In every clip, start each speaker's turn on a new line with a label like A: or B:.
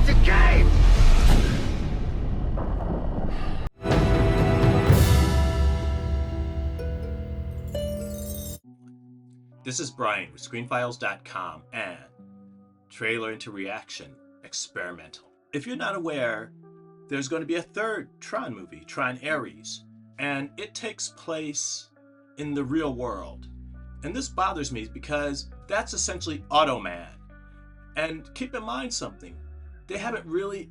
A: just a game!
B: This is Brian with ScreenFiles.com and Trailer into Reaction Experimental. If you're not aware, there's going to be a third Tron movie, Tron Ares, and it takes place in the real world. And this bothers me because that's essentially Automan. And keep in mind something, they haven't really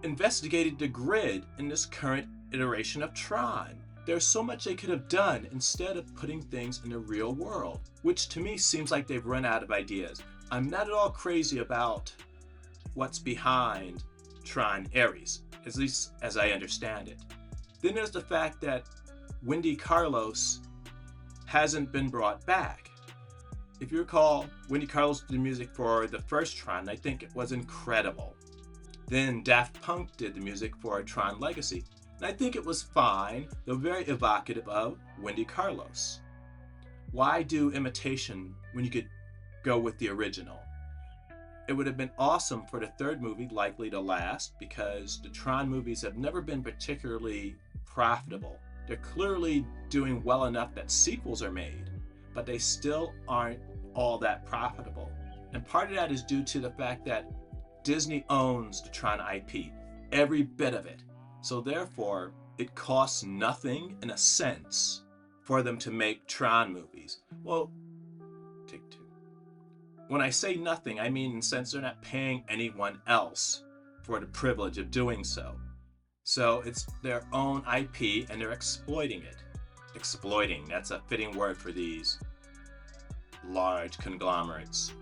B: investigated the grid in this current iteration of Tron. There's so much they could have done instead of putting things in the real world, which to me seems like they've run out of ideas. I'm not at all crazy about what's behind Tron Ares, at least as I understand it. Then there's the fact that Wendy Carlos hasn't been brought back. If you recall, Wendy Carlos did the music for the first Tron, and I think it was incredible. Then Daft Punk did the music for Tron Legacy, and I think it was fine, though very evocative of Wendy Carlos. Why do imitation when you could go with the original? It would have been awesome for the third movie, likely to last, because the Tron movies have never been particularly profitable. They're clearly doing well enough that sequels are made, but they still aren't all that profitable. And part of that is due to the fact that Disney owns the Tron IP, every bit of it. So therefore, it costs nothing in a sense for them to make Tron movies. Well, take two. When I say nothing, I mean in the sense they're not paying anyone else for the privilege of doing so. So it's their own IP and they're exploiting it. Exploiting, that's a fitting word for these large conglomerates.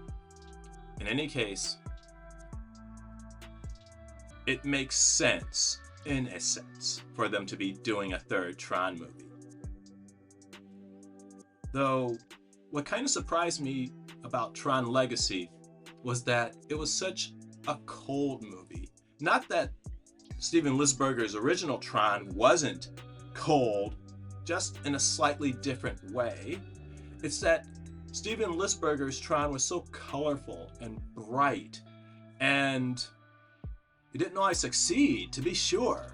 B: In any case, it makes sense, in a sense, for them to be doing a third Tron movie. Though, what kind of surprised me about Tron Legacy was that it was such a cold movie. Not that Steven Lisberger's original Tron wasn't cold, just in a slightly different way. It's that Steven Lisberger's Tron was so colorful and bright, and it didn't always succeed, to be sure,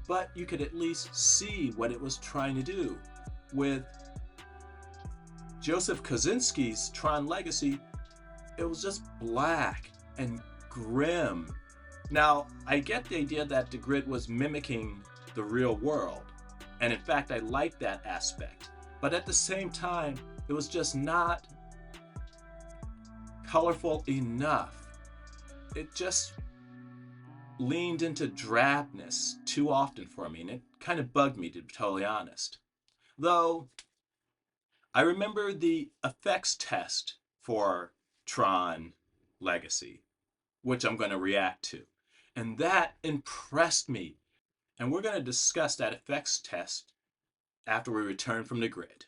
B: but you could at least see what it was trying to do. With Joseph Kosinski's Tron Legacy, it was just black and grim. Now, I get the idea that the grid was mimicking the real world, and in fact, I like that aspect. But at the same time, it was just not colorful enough. It just leaned into drabness too often for me, and it kind of bugged me, to be totally honest. Though, I remember the effects test for Tron Legacy, which I'm going to react to. And that impressed me. And we're going to discuss that effects test after we return from the grid.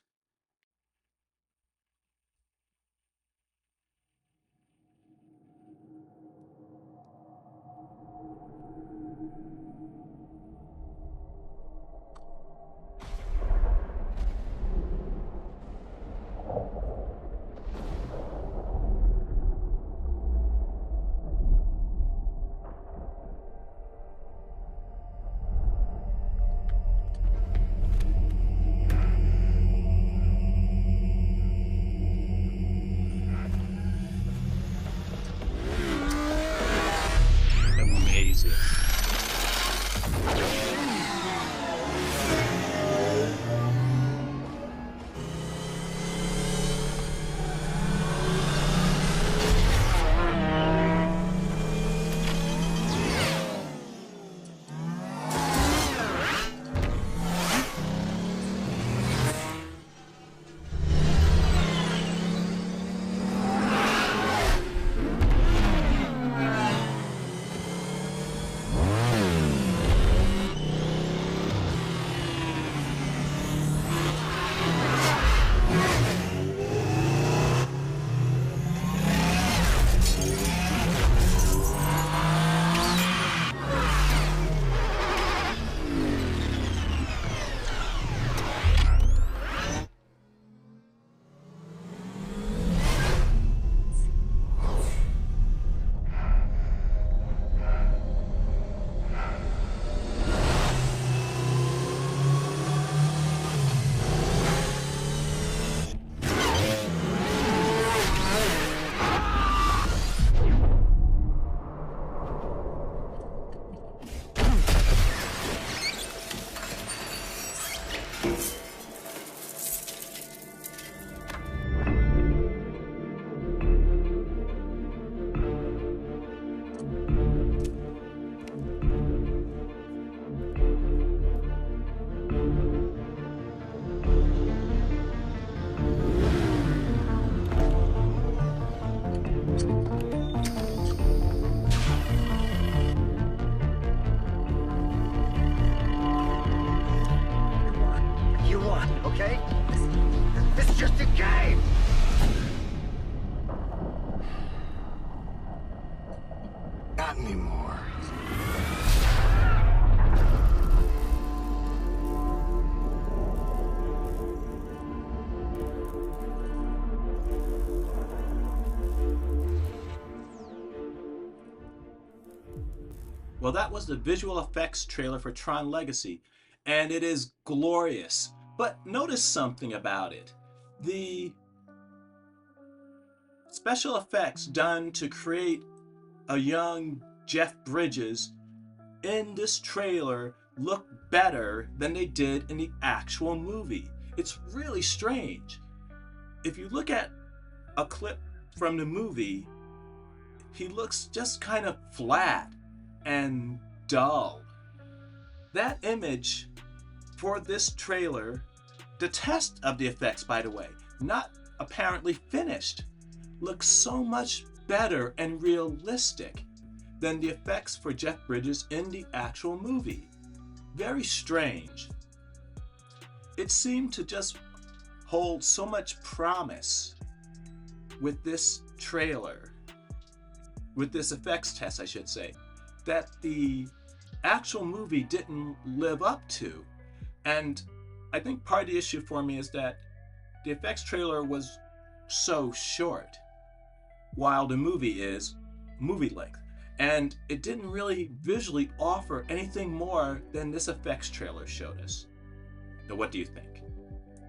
A: Not anymore.
B: Well, that was the visual effects trailer for Tron Legacy, and it is glorious. But notice something about it. The special effects done to create a young Jeff Bridges in this trailer look better than they did in the actual movie. It's really strange. If you look at a clip from the movie, he looks just kind of flat and dull. That image for this trailer, the test of the effects, by the way, not apparently finished, looks so much better and realistic than the effects for Jeff Bridges in the actual movie. Very strange. It seemed to just hold so much promise with this trailer, with this effects test, I should say, that the actual movie didn't live up to. And I think part of the issue for me is that the effects trailer was so short, while the movie is movie length. And it didn't really visually offer anything more than this effects trailer showed us. Now, what do you think?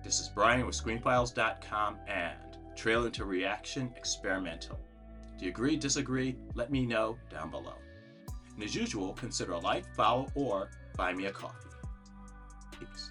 B: This is Brian with ScreenFiles.com and Trailer to Reaction Experimental. Do you agree, disagree? Let me know down below. And as usual, consider a like, follow, or buy me a coffee. Peace.